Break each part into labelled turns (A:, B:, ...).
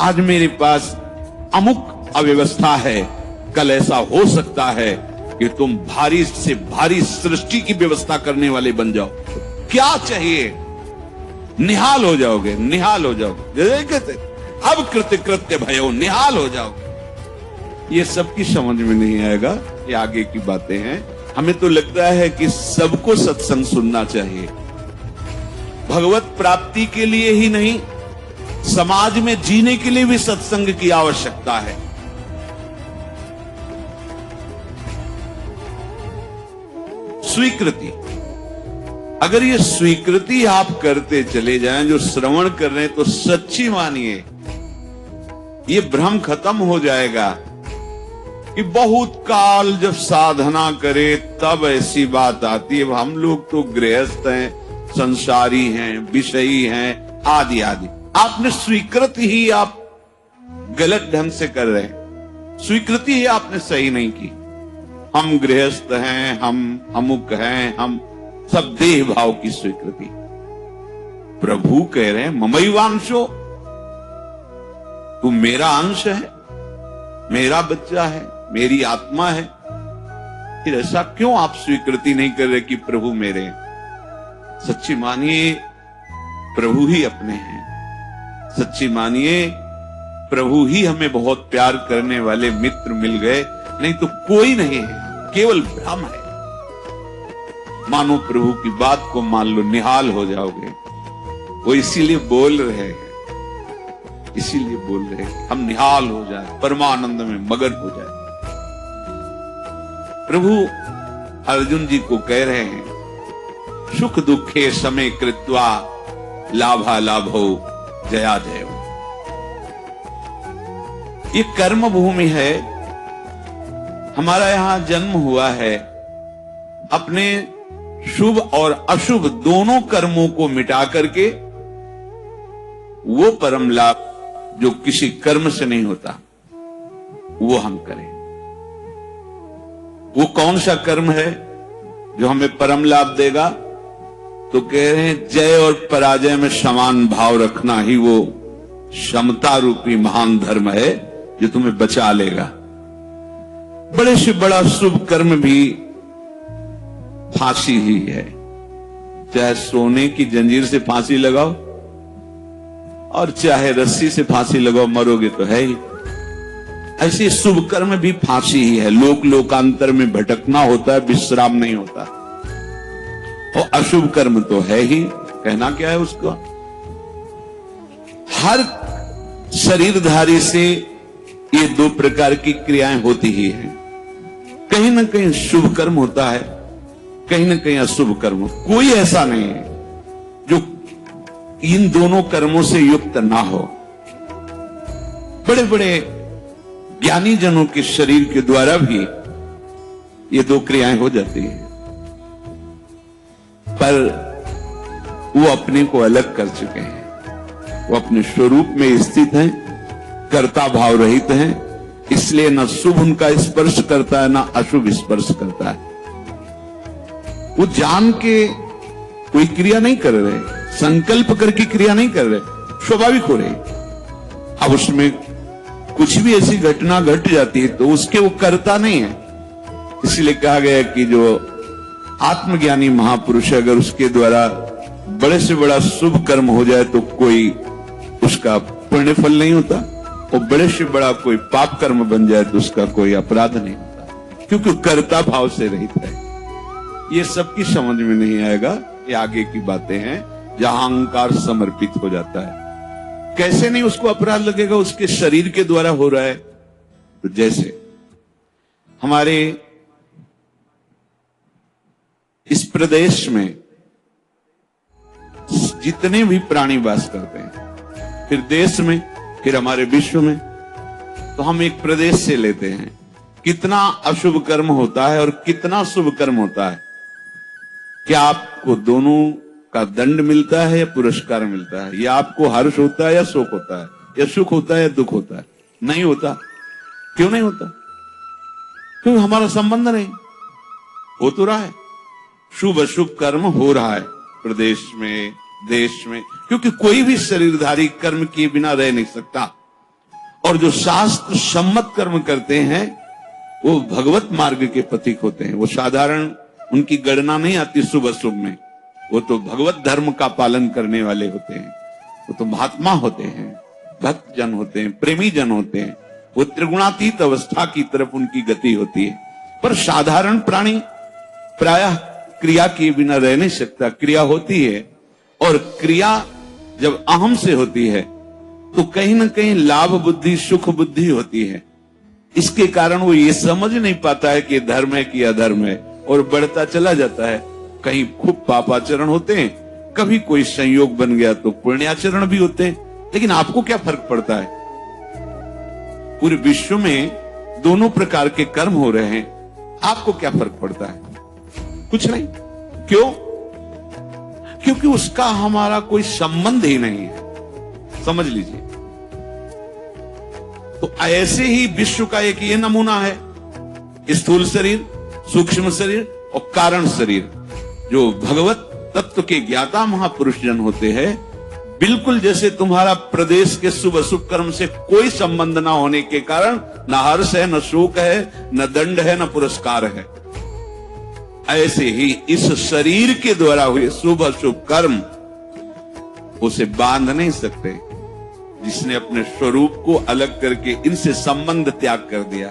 A: आज मेरे पास अमुक अव्यवस्था है, कल ऐसा हो सकता है कि तुम भारी से भारी सृष्टि की व्यवस्था करने वाले बन जाओ। क्या चाहिए? निहाल हो जाओगे, निहाल हो जाओगे। कहते अब कृत्य कृत्य भयो, निहाल हो जाओगे। ये सबकी समझ में नहीं आएगा, ये आगे की बातें हैं। हमें तो लगता है कि सबको सत्संग सुनना चाहिए, भगवत प्राप्ति के लिए ही नहीं, समाज में जीने के लिए भी सत्संग की आवश्यकता है। स्वीकृति, अगर ये स्वीकृति आप करते चले जाएं, जो श्रवण कर रहे हैं तो सच्ची मानिए ये भ्रम खत्म हो जाएगा कि बहुत काल जब साधना करे तब ऐसी बात आती है। हम लोग तो गृहस्थ हैं, संसारी हैं, विषयी हैं, आदि आदि। आपने स्वीकृति ही आप गलत ढंग से कर रहे हैं, स्वीकृति ही आपने सही नहीं की। हम गृहस्थ हैं, हम अमुक हैं, हम सब देह भाव की स्वीकृति। प्रभु कह रहे हैं ममैवांशो, तू मेरा अंश है, मेरा बच्चा है, मेरी आत्मा है। फिर ऐसा क्यों आप स्वीकृति नहीं कर रहे कि प्रभु मेरे? सच्ची मानिए प्रभु ही अपने हैं, सच्ची मानिए प्रभु ही हमें बहुत प्यार करने वाले मित्र मिल गए, नहीं तो कोई नहीं है, केवल भ्रम है। मानो प्रभु की बात को मान लो, निहाल हो जाओगे। वो इसीलिए बोल रहे हैं, इसीलिए बोल रहे हैं हम निहाल हो जाए, परमानंद में मगन हो जाए। प्रभु अर्जुन जी को कह रहे हैं सुख दुखे समय कृत्वा लाभा लाभो जया जय। ये कर्म भूमि है, हमारा यहां जन्म हुआ है। अपने शुभ और अशुभ दोनों कर्मों को मिटा करके वो परम लाभ जो किसी कर्म से नहीं होता वो हम करें। वो कौन सा कर्म है जो हमें परम लाभ देगा? तो कह रहे हैं जय और पराजय में समान भाव रखना ही वो समता रूपी महान धर्म है जो तुम्हें बचा लेगा। बड़े से बड़ा शुभ कर्म भी फांसी ही है। चाहे सोने की जंजीर से फांसी लगाओ और चाहे रस्सी से फांसी लगाओ, मरोगे तो है ही। ऐसे शुभ कर्म भी फांसी ही है। लोक लोकांतर में भटकना होता है, विश्राम नहीं होता। और अशुभ कर्म तो है ही, कहना क्या है उसको। हर शरीरधारी से ये दो प्रकार की क्रियाएं होती ही हैं। कहीं ना कहीं शुभ कर्म होता है, कहीं ना कहीं अशुभ कर्म। कोई ऐसा नहीं है जो इन दोनों कर्मों से युक्त ना हो। बड़े बड़े ज्ञानी जनों के शरीर के द्वारा भी ये दो क्रियाएं हो जाती हैं, पर वो अपने को अलग कर चुके हैं। वो अपने स्वरूप में स्थित हैं, कर्ता भाव रहित हैं, इसलिए न शुभ उनका स्पर्श करता है न अशुभ स्पर्श करता है। वो जान के कोई क्रिया नहीं कर रहे, संकल्प करके क्रिया नहीं कर रहे, स्वाभाविक हो रही। अब उसमें कुछ भी ऐसी घटना घट जाती है तो उसके वो करता नहीं है। इसलिए कहा गया कि जो आत्मज्ञानी महापुरुष है, अगर उसके द्वारा बड़े से बड़ा शुभ कर्म हो जाए तो कोई उसका पुण्य फल नहीं होता, और बड़े से बड़ा कोई पाप कर्म बन जाए तो उसका कोई अपराध नहीं होता, क्योंकि कर्ता भाव से रहित है। ये सबकी समझ में नहीं आएगा, ये आगे की बातें हैं जहां अहंकार समर्पित हो जाता है। कैसे नहीं उसको अपराध लगेगा? उसके शरीर के द्वारा हो रहा है। तो जैसे हमारे इस प्रदेश में जितने भी प्राणी वास करते हैं, फिर देश में, फिर हमारे विश्व में, तो हम एक प्रदेश से लेते हैं। कितना अशुभ कर्म होता है और कितना शुभ कर्म होता है। क्या आपको दोनों का दंड मिलता है या पुरस्कार मिलता है? या आपको हर्ष होता है या शोक होता है? या सुख होता है या दुख होता है? नहीं होता। क्यों नहीं होता? क्योंकि हमारा संबंध नहीं। हो तो रहा है, शुभ अशुभ कर्म हो रहा है प्रदेश में, देश में, क्योंकि कोई भी शरीरधारी कर्म किए बिना रह नहीं सकता। और जो शास्त्र सम्मत कर्म करते हैं वो भगवत मार्ग के प्रतीक होते हैं। वो साधारण उनकी गणना नहीं आती शुभ अशुभ में, वो तो भगवत धर्म का पालन करने वाले होते हैं, वो तो महात्मा होते हैं, भक्त जन होते हैं, प्रेमी जन होते हैं। वो त्रिगुणातीत अवस्था की तरफ उनकी गति होती है। पर साधारण प्राणी प्रायः क्रिया किए बिना रह नहीं सकता। क्रिया होती है और क्रिया जब अहम से होती है तो कहीं ना कहीं लाभ बुद्धि सुख बुद्धि होती है। इसके कारण वो ये समझ नहीं पाता है कि धर्म है कि अधर्म है और बढ़ता चला जाता है। कहीं खूब पापाचरण होते हैं, कभी कोई संयोग बन गया तो पुण्याचरण भी होते हैं। लेकिन आपको क्या फर्क पड़ता है? पूरे विश्व में दोनों प्रकार के कर्म हो रहे हैं, आपको क्या फर्क पड़ता है? कुछ नहीं। क्यों? क्योंकि उसका हमारा कोई संबंध ही नहीं है। समझ लीजिए। तो ऐसे ही विश्व का एक ये नमूना है, स्थूल शरीर, सूक्ष्म शरीर और कारण शरीर। जो भगवत तत्व के ज्ञाता महापुरुष जन होते हैं, बिल्कुल जैसे तुम्हारा प्रदेश के शुभ अशुभ कर्म से कोई संबंध ना होने के कारण न हर्ष है, न शोक है, न दंड है, न पुरस्कार है, ऐसे ही इस शरीर के द्वारा हुए शुभ अशुभ कर्म उसे बांध नहीं सकते। जिसने अपने स्वरूप को अलग करके इनसे संबंध त्याग कर दिया।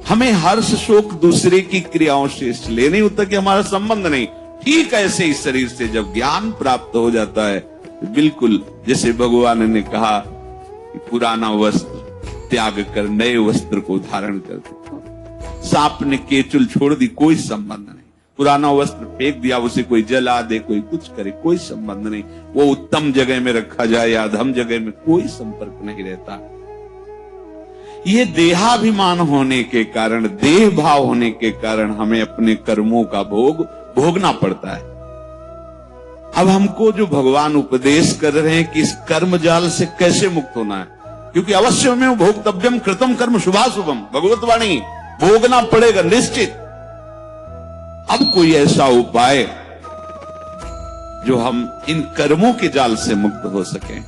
A: हमें हर्ष शोक दूसरे की क्रियाओं से इसलिए नहीं होता कि हमारा संबंध नहीं। ठीक ऐसे इस शरीर से जब ज्ञान प्राप्त हो जाता है, बिल्कुल जैसे भगवान ने कहा कि पुराना वस्त्र त्याग कर नए वस्त्र को धारण कर दो। सांप ने केचुल छोड़ दी, कोई संबंध नहीं। पुराना वस्त्र फेंक दिया, उसे कोई जला दे, कोई कुछ करे, कोई संबंध नहीं। वो उत्तम जगह में रखा जाए या अधम जगह में, कोई संपर्क नहीं रहता। ये देहाभिमान होने के कारण, देह भाव होने के कारण हमें अपने कर्मों का भोग भोगना पड़ता है। अब हमको जो भगवान उपदेश कर रहे हैं कि इस कर्म जाल से कैसे मुक्त होना है, क्योंकि अवश्य में भोक्तव्यम कृतम कर्म शुभाशुभम, भगवत वाणी, भोगना पड़ेगा निश्चित। अब कोई ऐसा उपाय जो हम इन कर्मों के जाल से मुक्त हो सके।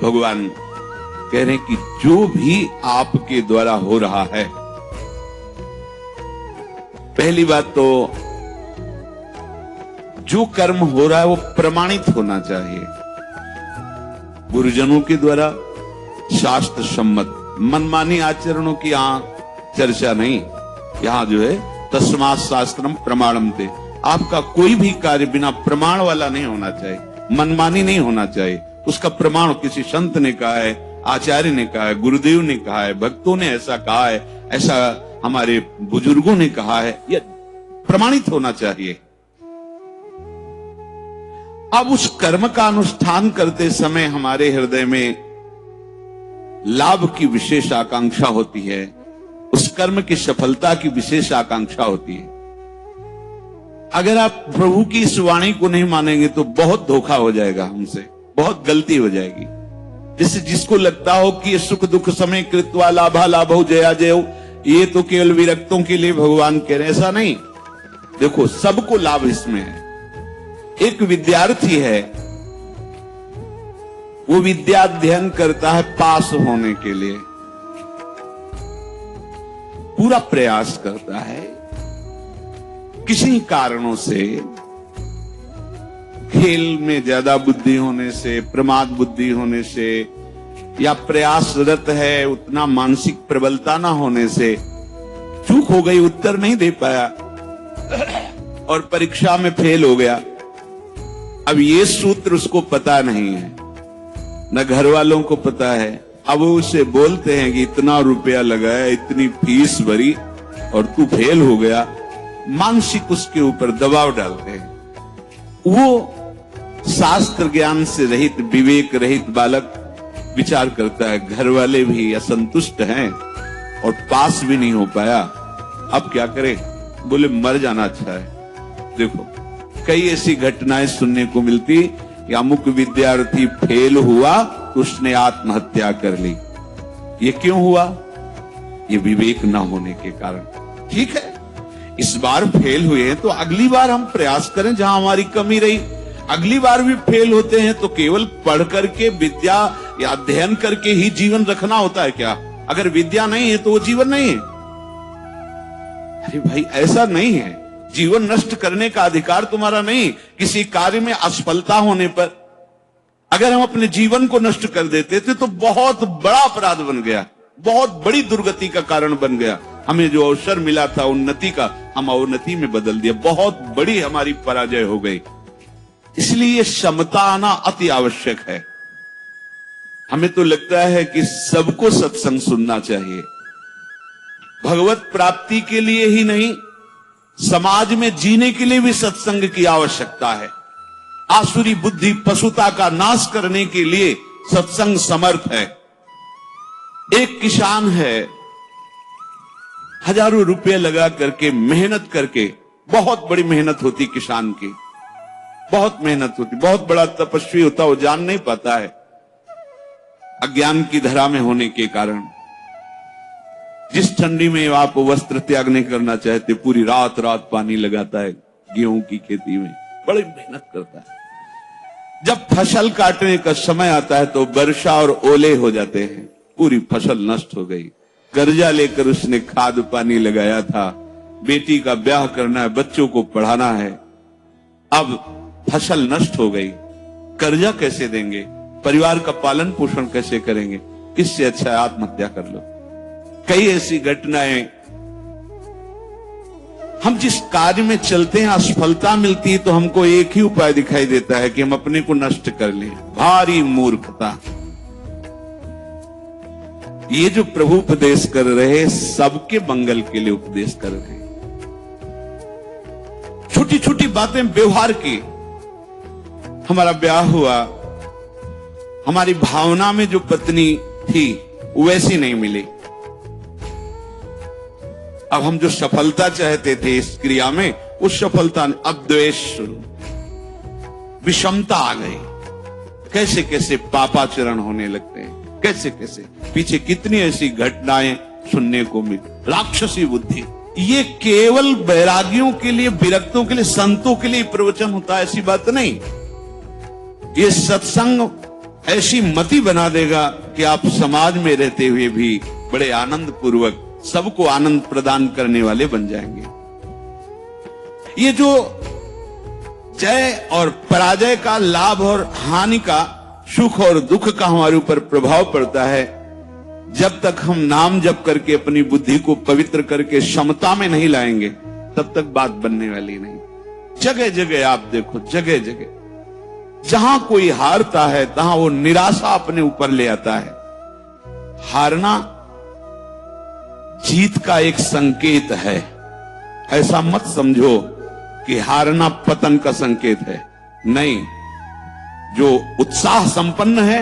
A: भगवान कह रहे हैं कि जो भी आपके द्वारा हो रहा है, पहली बात तो जो कर्म हो रहा है वो प्रमाणित होना चाहिए, गुरुजनों के द्वारा शास्त्र सम्मत। मनमानी आचरणों की यहां चर्चा नहीं। यहां जो है तस्मात् शास्त्रम प्रमाणम ते, आपका कोई भी कार्य बिना प्रमाण वाला नहीं होना चाहिए, मनमानी नहीं होना चाहिए। उसका प्रमाण किसी संत ने कहा है, आचार्य ने कहा है, गुरुदेव ने कहा है, भक्तों ने ऐसा कहा है, ऐसा हमारे बुजुर्गों ने कहा है, यह प्रमाणित होना चाहिए। अब उस कर्म का अनुष्ठान करते समय हमारे हृदय में लाभ की विशेष आकांक्षा होती है, उस कर्म की सफलता की विशेष आकांक्षा होती है। अगर आप प्रभु की इस वाणी को नहीं मानेंगे तो बहुत धोखा हो जाएगा हमसे, बहुत गलती हो जाएगी। जैसे जिसको लगता हो कि ये सुख दुख समय कृत्वा लाभा लाभो जया जयो, ये तो केवल विरक्तों के लिए भगवान कह रहे हैं, ऐसा नहीं। देखो सबको लाभ इसमें है। एक विद्यार्थी है, वो विद्या अध्ययन करता है पास होने के लिए, पूरा प्रयास करता है। किसी कारणों से, खेल में ज्यादा बुद्धि होने से, प्रमाद बुद्धि होने से, या प्रयासरत है उतना मानसिक प्रबलता ना होने से चूक हो गई, उत्तर नहीं दे पाया और परीक्षा में फेल हो गया। अब ये सूत्र उसको पता नहीं है, न घर वालों को पता है। अब वो उसे बोलते हैं कि इतना रुपया लगाया, इतनी फीस भरी और तू फेल हो गया। मानसिक उसके ऊपर दबाव डालते हैं। वो शास्त्र ज्ञान से रहित, विवेक रहित बालक विचार करता है घर वाले भी असंतुष्ट हैं और पास भी नहीं हो पाया, अब क्या करें? बोले मर जाना अच्छा है। देखो कई ऐसी घटनाएं सुनने को मिलती कि अमुक विद्यार्थी फेल हुआ तो उसने आत्महत्या कर ली। ये क्यों हुआ? ये विवेक न होने के कारण। ठीक है, इस बार फेल हुए हैं तो अगली बार हम प्रयास करें जहां हमारी कमी रही। अगली बार भी फेल होते हैं तो केवल पढ़ करके विद्या ये अध्ययन करके ही जीवन रखना होता है क्या? अगर विद्या नहीं है तो वो जीवन नहीं है। अरे भाई, ऐसा नहीं है। जीवन नष्ट करने का अधिकार तुम्हारा नहीं। किसी कार्य में असफलता होने पर अगर हम अपने जीवन को नष्ट कर देते थे तो बहुत बड़ा अपराध बन गया, बहुत बड़ी दुर्गति का कारण बन गया। हमें जो अवसर मिला था उन्नति का, हम अवनति में बदल दिया, बहुत बड़ी हमारी पराजय हो गई। इसलिए क्षमता आना अति आवश्यक है। हमें तो लगता है कि सबको सत्संग सुनना चाहिए। भगवत प्राप्ति के लिए ही नहीं, समाज में जीने के लिए भी सत्संग की आवश्यकता है। आसुरी बुद्धि पशुता का नाश करने के लिए सत्संग समर्थ है। एक किसान है, हजारों रुपए लगा करके मेहनत करके, बहुत बड़ी मेहनत होती किसान की, बहुत मेहनत होती, बहुत बड़ा तपस्वी होता, वो जान नहीं पाता है अज्ञान की धरा में होने के कारण। जिस ठंडी में आप वस्त्र त्याग नहीं करना चाहते, पूरी रात रात पानी लगाता है गेहूं की खेती में, बड़ी मेहनत करता है। जब फसल काटने का समय आता है तो वर्षा और ओले हो जाते हैं, पूरी फसल नष्ट हो गई। कर्जा लेकर उसने खाद पानी लगाया था, बेटी का ब्याह करना है, बच्चों को पढ़ाना है, अब फसल नष्ट हो गई। कर्जा कैसे देंगे? परिवार का पालन पोषण कैसे करेंगे? इससे अच्छा है आत्महत्या कर लो। कई ऐसी घटनाएं, हम जिस कार्य में चलते हैं असफलता मिलती है तो हमको एक ही उपाय दिखाई देता है कि हम अपने को नष्ट कर लें। भारी मूर्खता। ये जो प्रभु उपदेश कर रहे, सबके मंगल के लिए उपदेश कर रहे। छोटी छोटी बातें व्यवहार की। हमारा ब्याह हुआ, हमारी भावना में जो पत्नी थी वैसी नहीं मिली। अब हम जो सफलता चाहते थे इस क्रिया में, उस सफलता ने, अब द्वेष शुरू, विषमता आ गई। कैसे कैसे पापाचरण होने लगते हैं, कैसे कैसे पीछे कितनी ऐसी घटनाएं सुनने को मिली। राक्षसी बुद्धि। ये केवल वैरागियों के लिए, विरक्तों के लिए, संतों के लिए प्रवचन होता है, ऐसी बात नहीं। ये सत्संग ऐसी मति बना देगा कि आप समाज में रहते हुए भी बड़े आनंद पूर्वक सबको आनंद प्रदान करने वाले बन जाएंगे। ये जो जय और पराजय का, लाभ और हानि का, सुख और दुख का हमारे ऊपर प्रभाव पड़ता है, जब तक हम नाम जप करके अपनी बुद्धि को पवित्र करके समता में नहीं लाएंगे, तब तक बात बनने वाली नहीं। जगह जगह आप देखो, जगह जगह जहां कोई हारता है तहां वो निराशा अपने ऊपर ले आता है। हारना जीत का एक संकेत है। ऐसा मत समझो कि हारना पतन का संकेत है, नहीं। जो उत्साह संपन्न है,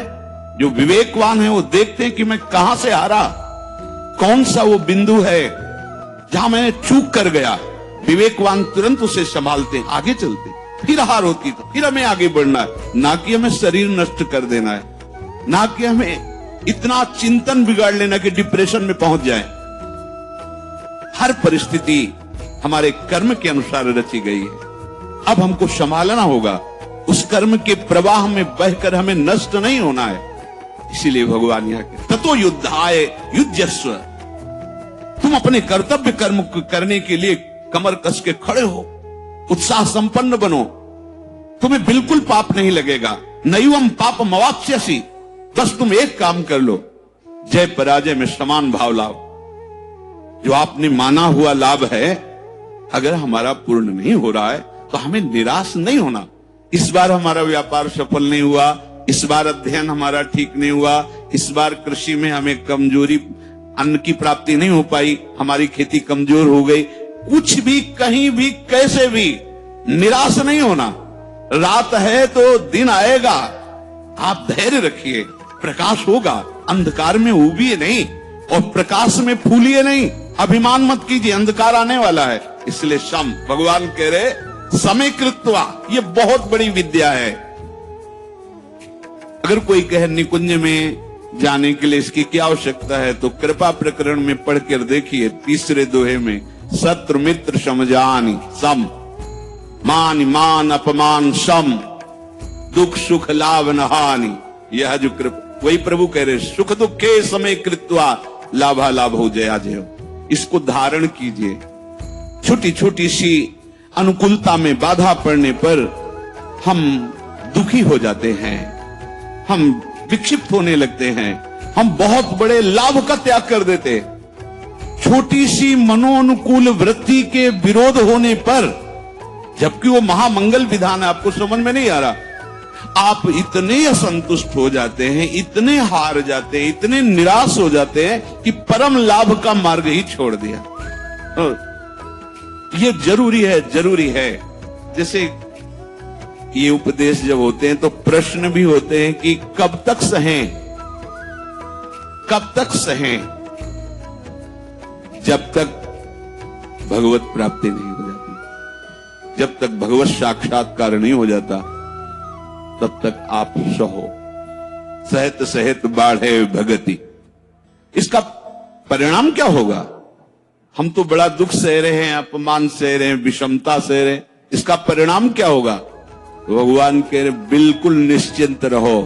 A: जो विवेकवान है, वो देखते हैं कि मैं कहां से हारा, कौन सा वो बिंदु है जहां मैंने चूक कर गया। विवेकवान तुरंत उसे संभालते हैं, आगे चलते हैं। फिर हार होती तो फिर हमें आगे बढ़ना है, ना कि हमें शरीर नष्ट कर देना है, ना कि हमें इतना चिंतन बिगाड़ लेना कि डिप्रेशन में पहुंच जाए। हर परिस्थिति हमारे कर्म के अनुसार रची गई है। अब हमको संभालना होगा, उस कर्म के प्रवाह में बहकर हमें नष्ट नहीं होना है। इसीलिए भगवान यहाँ के ततो युद्धाय युज्यस्व। तुम अपने कर्तव्य कर्म करने के लिए कमर कस के खड़े हो, उत्साह संपन्न बनो, तुम्हें बिल्कुल पाप नहीं लगेगा। नैवम पाप मवाप्स्यसि। बस तुम एक काम कर लो, जय पराजय में समान भाव लाओ। जो आपने माना हुआ लाभ है, अगर हमारा पूर्ण नहीं हो रहा है तो हमें निराश नहीं होना। इस बार हमारा व्यापार सफल नहीं हुआ, इस बार अध्ययन हमारा ठीक नहीं हुआ, इस बार कृषि में हमें कमजोरी, अन्न की प्राप्ति नहीं हो पाई, हमारी खेती कमजोर हो गई, कुछ भी, कहीं भी, कैसे भी निराश नहीं होना। रात है तो दिन आएगा, आप धैर्य रखिए, प्रकाश होगा। अंधकार में उबिए नहीं और प्रकाश में फूलिए नहीं। अभिमान मत कीजिए, अंधकार आने वाला है। इसलिए सम, भगवान कह रहे समय कृत्वा, ये बहुत बड़ी विद्या है। अगर कोई कहे निकुंज में जाने के लिए इसकी क्या आवश्यकता है, तो कृपा प्रकरण में पढ़कर देखिए, तीसरे दोहे में, शत्रु मित्र समझानी सम, मान मान अपमान सम, दुख सुख लाभ न हानि। यह जो वही प्रभु कह रहे सुख दुखे समय कृत्वा लाभा लाभ हो जया जय। इसको धारण कीजिए। छोटी छोटी सी अनुकूलता में बाधा पड़ने पर हम दुखी हो जाते हैं, हम विक्षिप्त होने लगते हैं, हम बहुत बड़े लाभ का त्याग कर देते। छोटी सी मनोनुकूल वृत्ति के विरोध होने पर, जबकि वो महामंगल विधान है, आपको समझ में नहीं आ रहा, आप इतने असंतुष्ट हो जाते हैं, इतने हार जाते हैं, इतने निराश हो जाते हैं कि परम लाभ का मार्ग ही छोड़ दिया। ये जरूरी है, जरूरी है। जैसे ये उपदेश जब होते हैं तो प्रश्न भी होते हैं कि कब तक सहें, कब तक सहें? जब तक भगवत प्राप्ति नहीं हो जाती, जब तक भगवत साक्षात्कार नहीं हो जाता, तब तक आप सहो। सहत सहत बाढ़े भगति। इसका परिणाम क्या होगा? हम तो बड़ा दुख सह रहे हैं, अपमान सह रहे हैं, विषमता सह रहे हैं, इसका परिणाम क्या होगा? भगवान कह रहे बिल्कुल निश्चिंत रहो,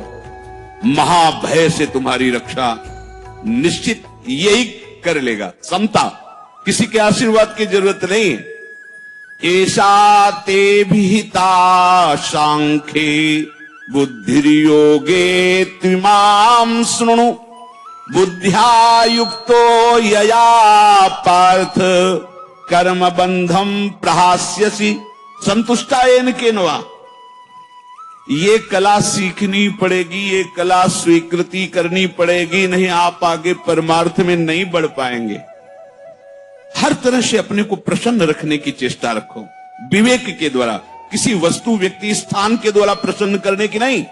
A: महाभय से तुम्हारी रक्षा निश्चित यही कर लेगा। समता, किसी के आशीर्वाद की जरूरत नहीं है। ऐसा ते विहिता सांख्ये बुद्धिर्योगे त्विमां शृणु बुद्ध्या युक्तो यया पार्थ कर्म बंधम प्रहास्यसि संतुष्टायेन केनवा। ये कला सीखनी पड़ेगी, ये कला स्वीकृति करनी पड़ेगी, नहीं आप आगे परमार्थ में नहीं बढ़ पाएंगे। हर तरह से अपने को प्रसन्न रखने की चेष्टा रखो, विवेक के द्वारा, किसी वस्तु व्यक्ति स्थान के द्वारा प्रसन्न करने की नहीं,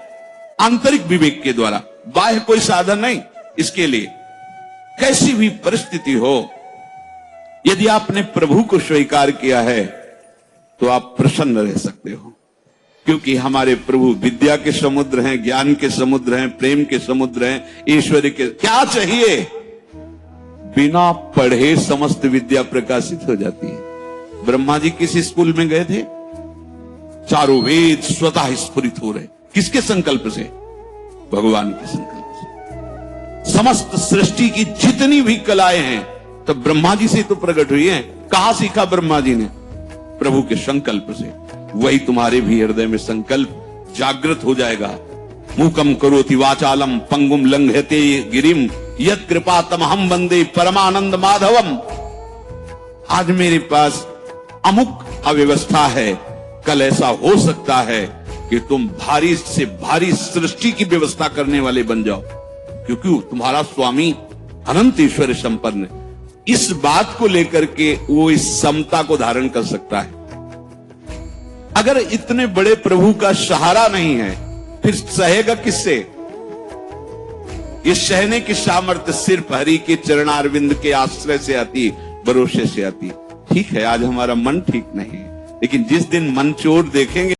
A: आंतरिक विवेक के द्वारा, बाह्य कोई साधन नहीं। इसके लिए कैसी भी परिस्थिति हो, यदि आपने प्रभु को स्वीकार किया है तो आप प्रसन्न रह सकते हो, क्योंकि हमारे प्रभु विद्या के समुद्र हैं, ज्ञान के समुद्र हैं, प्रेम के समुद्र हैं, ईश्वर के। क्या चाहिए? बिना पढ़े समस्त विद्या प्रकाशित हो जाती है। ब्रह्मा जी किस स्कूल में गए थे? चारों वेद स्वतः स्फुरित हो रहे। किसके संकल्प से? भगवान के संकल्प से। समस्त सृष्टि की जितनी भी कलाएं हैं तो ब्रह्मा जी से तो प्रकट हुई हैं। कहां सीखा ब्रह्मा जी ने? प्रभु के संकल्प से। वही तुम्हारे भी हृदय में संकल्प जागृत हो जाएगा। मूकम करोति वाचालम पंगुम लंघयते गिरिम यत् कृपा तमहम वंदे परमानंद माधवम। आज मेरे पास अमुक अव्यवस्था है, कल ऐसा हो सकता है कि तुम भारी से भारी सृष्टि की व्यवस्था करने वाले बन जाओ, क्योंकि तुम्हारा स्वामी अनंत ईश्वर संपन्न है। इस बात को लेकर के वो इस समता को धारण कर सकता है। अगर इतने बड़े प्रभु का सहारा नहीं है, फिर सहेगा किससे? ये सहने की सामर्थ्य सिर्फ हरि के चरणारविंद के आश्रय से आती, भरोसे से आती। ठीक है, आज हमारा मन ठीक नहीं है, लेकिन जिस दिन मन चोर देखेंगे